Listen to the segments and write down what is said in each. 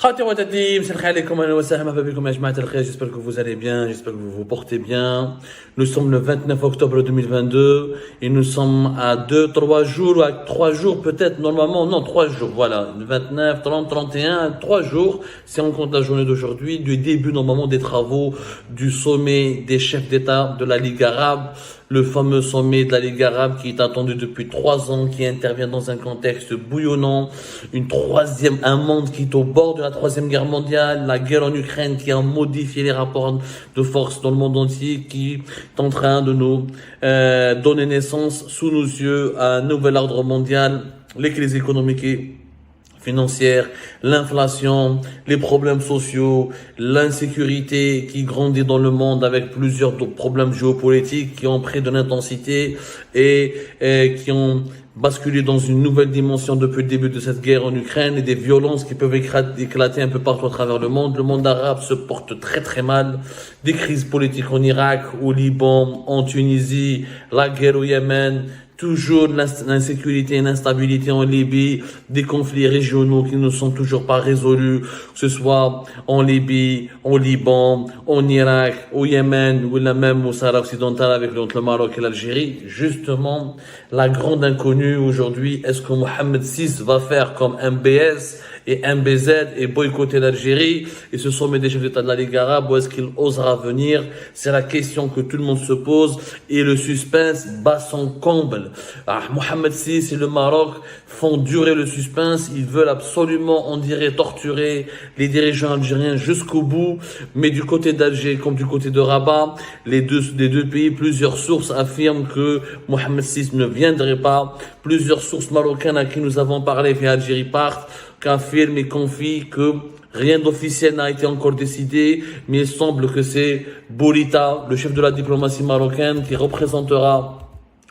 J'espère que vous allez bien, j'espère que vous vous portez bien. Nous sommes le 29 octobre 2022 et nous sommes à 3 jours, à 3 jours peut-être, normalement, non, 3 jours, voilà. 29, 30, 31, 3 jours, si on compte la journée d'aujourd'hui, du début normalement des travaux du sommet des chefs d'État de la Ligue arabe. Le fameux sommet de la Ligue arabe qui est attendu depuis 3 ans, qui intervient dans un contexte bouillonnant, un monde qui est au bord de la troisième guerre mondiale, la guerre en Ukraine qui a modifié les rapports de force dans le monde entier, qui est en train de nous donner naissance sous nos yeux à un nouvel ordre mondial, les crises économiques et financière, l'inflation, les problèmes sociaux, l'insécurité qui grandit dans le monde avec plusieurs problèmes géopolitiques qui ont pris de l'intensité et qui ont basculé dans une nouvelle dimension depuis le début de cette guerre en Ukraine et des violences qui peuvent éclater un peu partout à travers le monde. Le monde arabe se porte très très mal. Des crises politiques en Irak, au Liban, en Tunisie, la guerre au Yémen, toujours l'insécurité et l'instabilité en Libye, des conflits régionaux qui ne sont toujours pas résolus, que ce soit en Libye, au Liban, en Irak, au Yémen, ou même au Sahara occidental avec le Maroc et l'Algérie. Justement, la grande inconnue aujourd'hui, est-ce que Mohamed VI va faire comme MBS et MBZ et boycotter l'Algérie et ce sommet des chefs d'État de la Ligue arabe, ou est-ce qu'il osera venir? C'est la question que tout le monde se pose et le suspense bat son comble. Mohamed VI et le Maroc font durer le suspense, ils veulent absolument, on dirait, torturer les dirigeants algériens jusqu'au bout, mais du côté d'Alger comme du côté de Rabat, des deux pays, plusieurs sources affirment que Mohamed VI ne viendrait pas. Plusieurs sources marocaines à qui nous avons parlé via Algérie Part qu'affirme et confie que rien d'officiel n'a été encore décidé, mais il semble que c'est Bourita, le chef de la diplomatie marocaine, qui représentera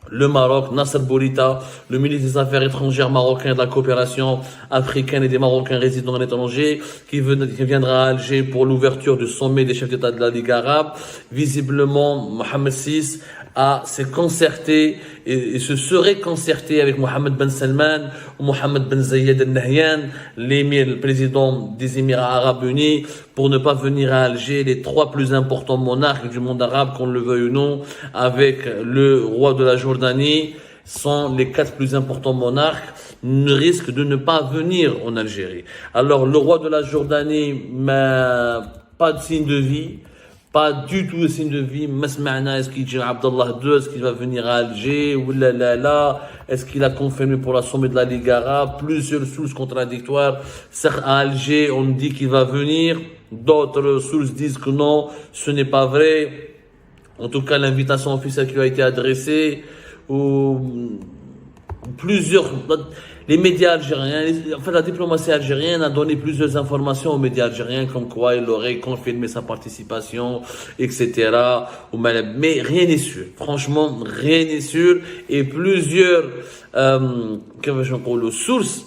le Maroc, Nasser Bourita, le ministre des Affaires étrangères marocain de la coopération africaine et des Marocains résidant à l'étranger, qui viendra à Alger pour l'ouverture du sommet des chefs d'État de la Ligue arabe. Visiblement, Mohamed VI s'est concerté et se serait concerté avec Mohamed Ben Salman ou Mohamed Ben Zayed Al Nahyan, le président des Émirats arabes unis, pour ne pas venir à Alger, les 3 plus importants monarques du monde arabe, qu'on le veuille ou non, avec le roi de la Jordanie, sont les 4 plus importants monarques, risquent de ne pas venir en Algérie. Alors, le roi de la Jordanie, pas de signe de vie, pas du tout de signe de vie. Est-ce qu'il dit Abdallah II, est-ce qu'il va venir à Alger, ou est-ce qu'il a confirmé pour la sommet de la Ligue arabe? Plusieurs sources contradictoires. Certes, à Alger, on dit qu'il va venir, d'autres sources disent que non, ce n'est pas vrai. En tout cas, l'invitation officielle qui lui a été adressée, les médias algériens, la diplomatie algérienne a donné plusieurs informations aux médias algériens comme quoi il aurait confirmé sa participation, etc. Mais rien n'est sûr. Franchement, rien n'est sûr. Et plusieurs sources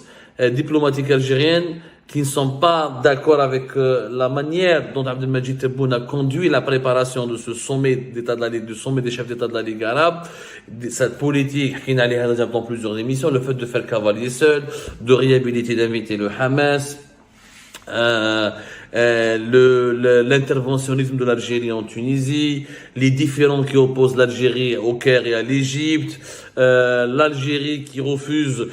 diplomatiques algériennes qui ne sont pas d'accord avec la manière dont Abdelmadjid Tebboune a conduit la préparation de ce sommet du sommet des chefs d'État de la Ligue arabe, cette politique qui n'allait rien dans plusieurs émissions, le fait de faire cavalier seul, de réhabiliter, d'inviter le Hamas, l'interventionnisme de l'Algérie en Tunisie, les différends qui opposent l'Algérie au Caire et à l'Égypte, l'Algérie qui refuse,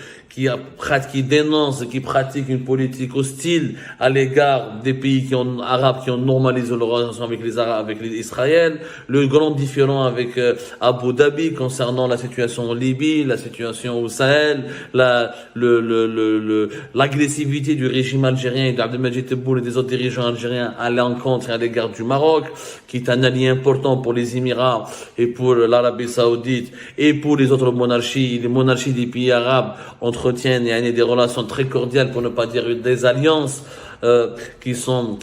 qui dénonce et qui pratique une politique hostile à l'égard des pays arabes qui ont normalisé leur relation avec les Arabes, avec Israël, le grand différend avec Abu Dhabi concernant la situation en Libye, la situation au Sahel, l'agressivité du régime algérien et d'Abdelmadjid Tebboune et des autres dirigeants algériens à l'encontre et à l'égard du Maroc, qui est un allié important pour les Émirats et pour l'Arabie Saoudite et pour les autres monarchies. Les monarchies des pays arabes entretiennent des relations très cordiales, pour ne pas dire des alliances qui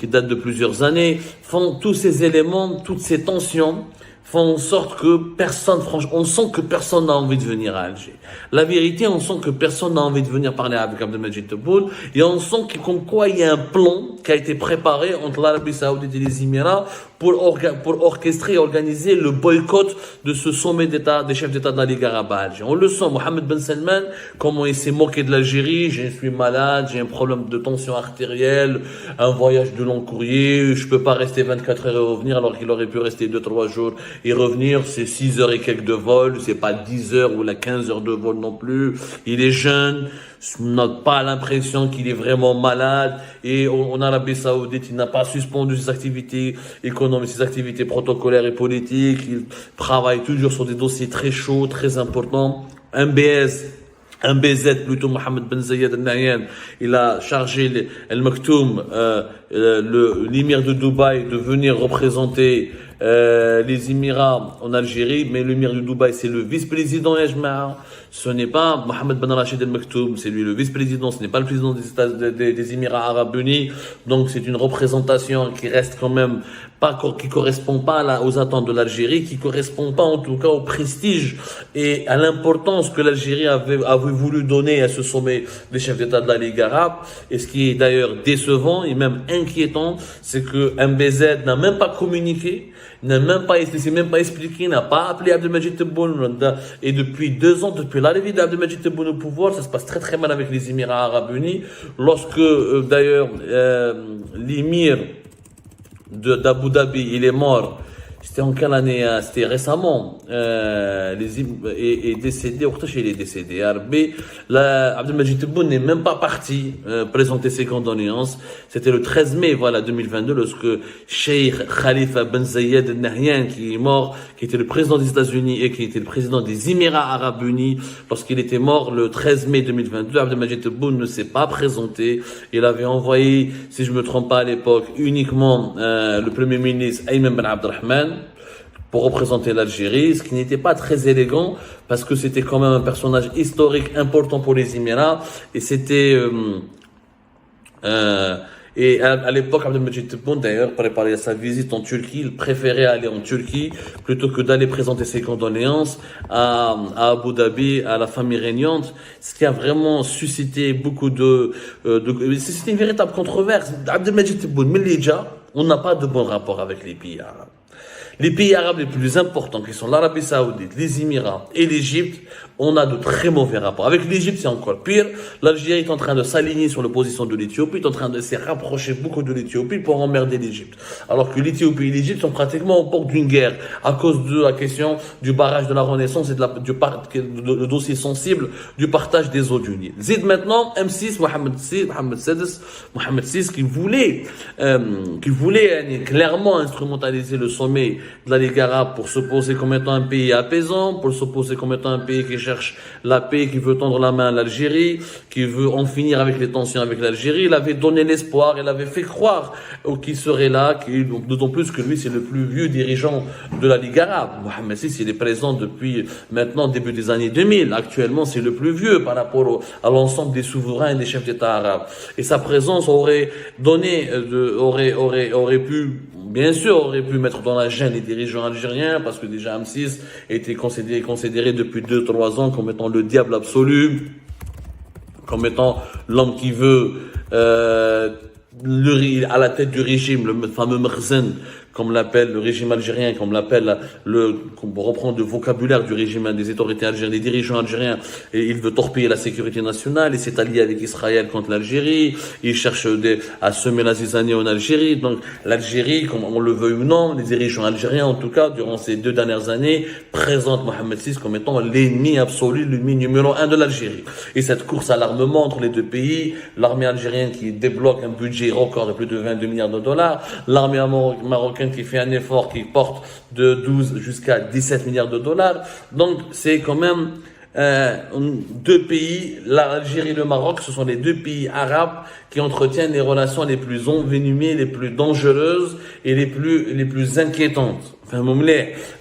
datent de plusieurs années. Font tous ces éléments, toutes ces tensions font en sorte que personne, franchement, on sent que personne n'a envie de venir à Alger. La vérité, on sent que personne n'a envie de venir parler avec Abdelmajid Tebboune, et on sent que, comme quoi il y a un plan qui a été préparé entre l'Arabie Saoudite et les Émirats pour orchestrer et organiser le boycott de ce sommet d'État, des chefs d'État de la Ligue arabe à Alger. On le sent, Mohamed Ben Salman, comment il s'est moqué de l'Algérie, je suis malade, j'ai un problème de tension artérielle, un voyage de long courrier, je peux pas rester 24 heures et revenir alors qu'il aurait pu rester 2-3 jours et revenir, c'est 6 heures et quelques de vol, c'est pas 10 heures ou la 15 heures de vol non plus, il est jeune, on n'a pas l'impression qu'il est vraiment malade, et en Arabie Saoudite, il n'a pas suspendu ses activités économiques, ses activités protocolaires et politiques, il travaille toujours sur des dossiers très chauds, très importants, un BZ plutôt, Mohamed Ben Zayed Al Nahyan, il a chargé El Maktoum, l'émir de Dubaï, de venir représenter les Émirats en Algérie, mais l'émir de Dubaï, c'est le vice-président Yajma. Ce n'est pas Mohamed Ben Rachid Al Maktoum, c'est lui le vice-président, ce n'est pas le président des Émirats Arabes Unis. Donc c'est une représentation qui reste quand même pas, qui correspond pas aux attentes de l'Algérie, qui correspond pas en tout cas au prestige et à l'importance que l'Algérie avait voulu donner à ce sommet des chefs d'État de la Ligue arabe. Et ce qui est d'ailleurs décevant et même inquiétant, c'est que MBZ n'a même pas communiqué, n'a même pas expliqué, n'a pas appelé Abdelmajid Tebboune. Et depuis 2 ans, depuis l'arrivée d'Abdelmajid Tebboune au pouvoir, ça se passe très très mal avec les Émirats Arabes Unis. Lorsque d'ailleurs l'émir d'Abu Dhabi, il est mort. C'était en quelle année? C'était récemment. Est décédé. Il est décédé. Abdelmajid Tebboune n'est même pas parti présenter ses condoléances. C'était le 13 mai, 2022, lorsque Cheikh Khalifa Ben Zayed Al Nahyan, qui est mort, qui était le président des États-Unis et qui était le président des Émirats Arabes Unis, lorsqu'il était mort le 13 mai 2022, Abdelmajid Tebboune ne s'est pas présenté. Il avait envoyé, si je me trompe pas à l'époque, uniquement le premier ministre Ayman Ben Abdelrahman pour représenter l'Algérie, ce qui n'était pas très élégant parce que c'était quand même un personnage historique important pour les Émirats et c'était et à l'époque, Abdelmajid Tebboune, d'ailleurs, préparait sa visite en Turquie, il préférait aller en Turquie plutôt que d'aller présenter ses condoléances à Abu Dhabi, à la famille régnante, ce qui a vraiment suscité beaucoup c'était une véritable controverse. Abdelmajid Tebboune, Melidja, on n'a pas de bon rapport avec les pays arabes. Les pays arabes les plus importants, qui sont l'Arabie Saoudite, les Émirats et l'Égypte, on a de très mauvais rapports. Avec l'Égypte, c'est encore pire. L'Algérie est en train de s'aligner sur la position de l'Éthiopie, est en train de se rapprocher beaucoup de l'Éthiopie pour emmerder l'Égypte. Alors que l'Éthiopie et l'Égypte sont pratiquement au port d'une guerre à cause de la question du barrage de la Renaissance et le dossier sensible du partage des eaux du Nil. Zid maintenant, M6, Mohamed VI, qui voulait clairement instrumentaliser le sommet de la Ligue arabe pour se poser comme étant un pays apaisant, pour se poser comme étant un pays qui cherche la paix, qui veut tendre la main à l'Algérie, qui veut en finir avec les tensions avec l'Algérie. Il avait donné l'espoir, il avait fait croire qu'il serait là, d'autant plus que lui c'est le plus vieux dirigeant de la Ligue arabe. Mohamed VI, il est présent depuis maintenant début des années 2000. Actuellement, c'est le plus vieux par rapport à l'ensemble des souverains et des chefs d'État arabes. Et sa présence aurait pu mettre dans la gêne les dirigeants algériens, parce que déjà M6 était considéré depuis 2-3 ans comme étant le diable absolu, comme étant l'homme qui veut à la tête du régime, le fameux Merzen, comme l'appelle le régime algérien, comme reprend le vocabulaire du régime des autorités algériennes, des dirigeants algériens, et il veut torpiller la sécurité nationale, il s'est allié avec Israël contre l'Algérie, il cherche à semer la zizanie en Algérie. Donc l'Algérie, comme on le veut ou non, les dirigeants algériens en tout cas, durant ces 2 dernières années, présentent Mohamed VI comme étant l'ennemi absolu, l'ennemi numéro 1 de l'Algérie. Et cette course à l'armement entre les deux pays, l'armée algérienne qui débloque un budget record de plus de 22 milliards de dollars, l'armée marocaine qui fait un effort qui porte de 12 jusqu'à 17 milliards de dollars. Donc c'est quand même 2 pays, l'Algérie et le Maroc, ce sont les 2 pays arabes qui entretiennent les relations les plus envenimées, les plus dangereuses et les plus inquiétantes. Enfin,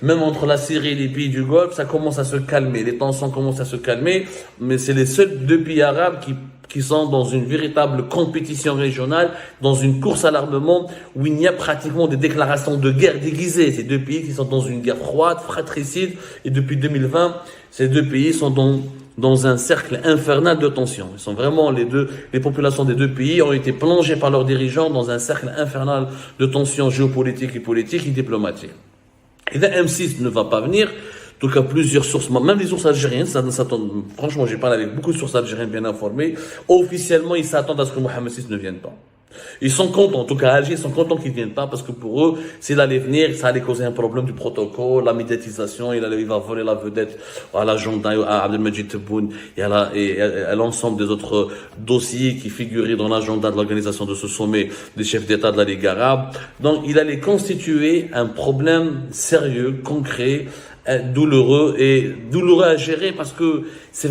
même entre la Syrie et les pays du Golfe, ça commence à se calmer, les tensions commencent à se calmer, mais c'est les seuls 2 pays arabes qui qui sont dans une véritable compétition régionale, dans une course à l'armement où il y a pratiquement des déclarations de guerre déguisées. Ces deux pays qui sont dans une guerre froide, fratricide, et depuis 2020, ces deux pays sont dans un cercle infernal de tension. Ils sont vraiment les populations des deux pays ont été plongées par leurs dirigeants dans un cercle infernal de tension géopolitique et politique et diplomatique. Et là, M6 ne va pas venir. En tout cas, plusieurs sources, même les sources algériennes, franchement, j'ai parlé avec beaucoup de sources algériennes bien informées. Officiellement, ils s'attendent à ce que Mohamed VI ne vienne pas. Ils sont contents, en tout cas, Alger, ils sont contents qu'ils ne viennent pas parce que pour eux, s'il allait venir, ça allait causer un problème du protocole, la médiatisation, il va voler la vedette à l'agenda, à Abdelmajid Tebboune et à l'ensemble des autres dossiers qui figuraient dans l'agenda de l'organisation de ce sommet des chefs d'État de la Ligue arabe. Donc, il allait constituer un problème sérieux, concret, douloureux à gérer parce que ça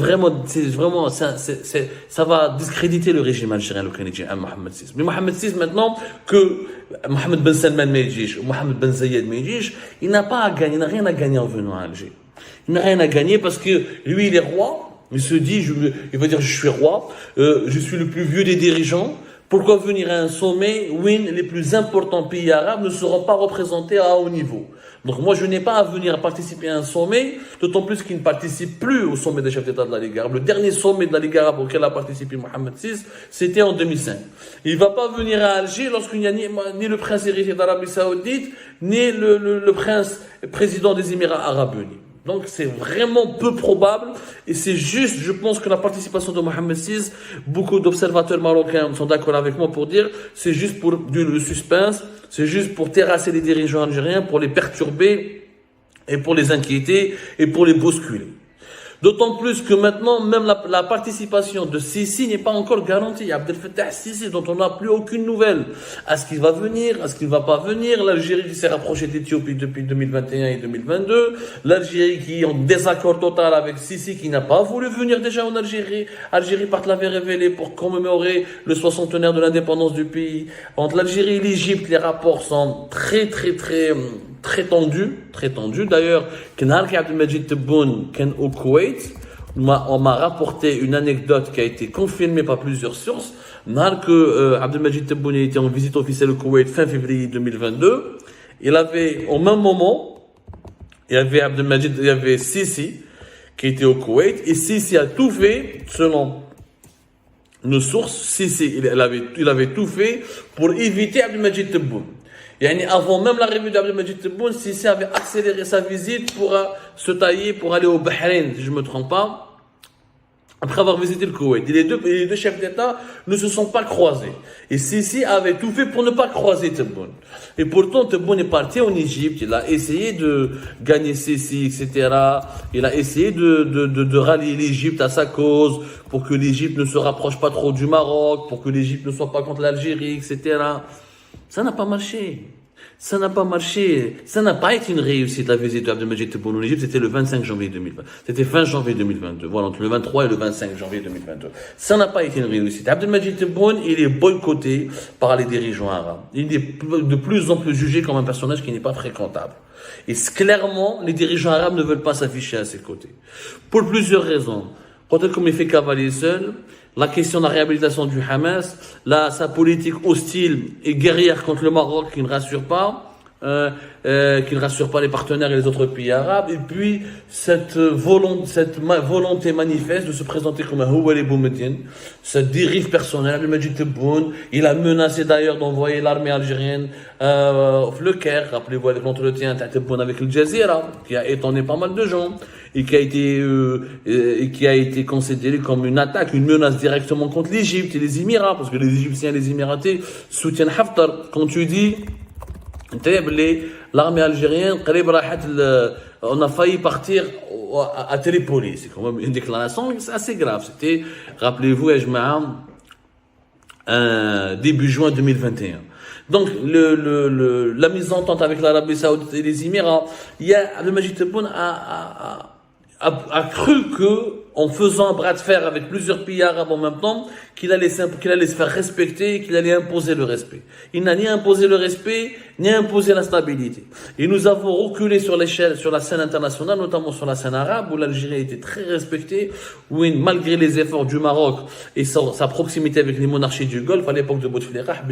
va discréditer le régime algérien, le canadien, à Mohamed VI. Mais Mohamed VI, maintenant que Mohamed Ben Salman Meidjish ou Mohamed Ben Zayed Meidjish, il n'a pas à gagner, il n'a rien à gagner en venant à Alger. Il n'a rien à gagner parce que lui, il est roi. Il se dit, il va dire, je suis roi, je suis le plus vieux des dirigeants. Pourquoi venir à un sommet où les plus importants pays arabes ne seront pas représentés à haut niveau? Donc moi, je n'ai pas à venir participer à un sommet, d'autant plus qu'il ne participe plus au sommet des chefs d'État de la Ligue arabe. Le dernier sommet de la Ligue arabe auquel a participé Mohamed VI, c'était en 2005. Il ne va pas venir à Alger lorsqu'il n'y a ni le prince héritier d'Arabie Saoudite, ni le prince président des Émirats Arabes Unis. Donc c'est vraiment peu probable et c'est juste, je pense que la participation de Mohamed VI, beaucoup d'observateurs marocains sont d'accord avec moi pour dire, c'est juste pour le suspense, c'est juste pour terrasser les dirigeants algériens, pour les perturber et pour les inquiéter et pour les bousculer. D'autant plus que maintenant, même la participation de Sisi n'est pas encore garantie. Abdel Fattah Sisi, dont on n'a plus aucune nouvelle. Est-ce qu'il va venir? Est-ce qu'il ne va pas venir? L'Algérie qui s'est rapprochée d'Éthiopie depuis 2021 et 2022. L'Algérie qui est en désaccord total avec Sisi, qui n'a pas voulu venir déjà en Algérie. Algérie, par l'avait révélé pour commémorer le 60e de l'indépendance du pays. Entre l'Algérie et l'Égypte, les rapports sont très tendu. D'ailleurs, quand Abdelmajid Tebboune est au Koweït, on m'a rapporté une anecdote qui a été confirmée par plusieurs sources. Abdelmajid Tebboune était en visite officielle au Koweït fin février 2022. Il avait, au même moment, il y avait Sisi qui était au Koweït et Sisi a tout fait, selon nos sources, Sisi, il avait tout fait pour éviter Abdelmajid Tebboune. Avant même l'arrivée d'Abdelmajid Tebboune, Sisi avait accéléré sa visite pour se tailler, pour aller au Bahreïn, si je ne me trompe pas, après avoir visité le Koweït. Et les deux chefs d'État ne se sont pas croisés. Et Sisi avait tout fait pour ne pas croiser Tebboune. Et pourtant, Tebboune est parti en Égypte, il a essayé de gagner Sisi, etc. Il a essayé de rallier l'Égypte à sa cause, pour que l'Égypte ne se rapproche pas trop du Maroc, pour que l'Égypte ne soit pas contre l'Algérie, etc. Ça n'a pas marché. Ça n'a pas été une réussite, la visite d'Abdelmajid Tebboune en Égypte. C'était le 25 janvier 2020. C'était fin janvier 2022. Voilà, entre le 23 et le 25 janvier 2022. Ça n'a pas été une réussite. Abdelmajid Tebboune, il est boycotté par les dirigeants arabes. Il est de plus en plus jugé comme un personnage qui n'est pas fréquentable. Et clairement, les dirigeants arabes ne veulent pas s'afficher à ses côtés. Pour plusieurs raisons. Quand comme il fait cavalier seul, la question de la réhabilitation du Hamas, sa politique hostile et guerrière contre le Maroc qui ne rassure pas les partenaires et les autres pays arabes, et puis cette volonté manifeste de se présenter comme un Houari Boumediene, cette dérive personnelle. Abdelmajid Tebboune, il a menacé d'ailleurs d'envoyer l'armée algérienne le Caire. Rappelez-vous l'entretien de Tebboune avec Al Jazeera, qui a étonné pas mal de gens et qui a été considéré comme une attaque, une menace directement contre l'Égypte et les Émirats, parce que les Égyptiens et les Émiratis soutiennent Haftar. Quand tu dis l'armée algérienne, on a failli partir à Tripoli. C'est quand même une déclaration assez grave. C'était, rappelez-vous, début juin 2021. Donc, la mise en entente avec l'Arabie Saoudite et les Émirats, Abdelmajid Tebboune a cru que en faisant un bras de fer avec plusieurs pays arabes en même temps, qu'il allait se faire respecter et qu'il allait imposer le respect. Il n'a ni imposé le respect, ni imposé la stabilité. Et nous avons reculé sur l'échelle, sur la scène internationale, notamment sur la scène arabe, où l'Algérie a été très respectée, où malgré les efforts du Maroc et sa proximité avec les monarchies du Golfe, à l'époque de Bouteflika,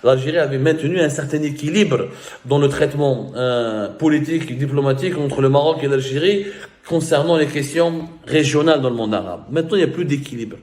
l'Algérie avait maintenu un certain équilibre dans le traitement politique et diplomatique entre le Maroc et l'Algérie concernant les questions régionales dans le monde arabe. Maintenant, il n'y a plus d'équilibre.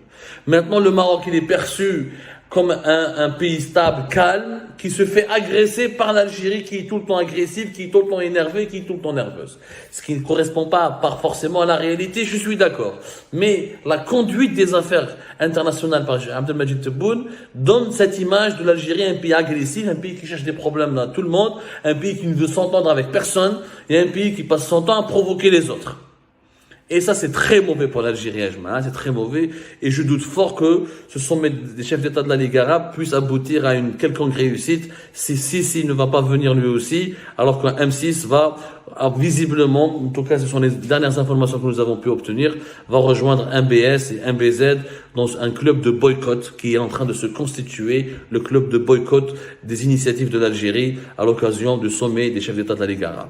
Maintenant, le Maroc, il est perçu comme un pays stable, calme, qui se fait agresser par l'Algérie, qui est tout le temps agressive, qui est tout le temps énervée, qui est tout le temps nerveuse. Ce qui ne correspond pas forcément à la réalité, je suis d'accord. Mais la conduite des affaires internationales par Abdelmajid Tebboune donne cette image de l'Algérie, un pays agressif, un pays qui cherche des problèmes dans tout le monde, un pays qui ne veut s'entendre avec personne, et un pays qui passe son temps à provoquer les autres. Et ça, c'est très mauvais pour l'Algérie, c'est très mauvais. Et je doute fort que ce sommet des chefs d'État de la Ligue arabe puisse aboutir à une quelconque réussite si Sisi ne va pas venir lui aussi, alors qu'un M6 va visiblement, en tout cas ce sont les dernières informations que nous avons pu obtenir, va rejoindre MBS et MBZ dans un club de boycott qui est en train de se constituer, le club de boycott des initiatives de l'Algérie à l'occasion du sommet des chefs d'État de la Ligue arabe.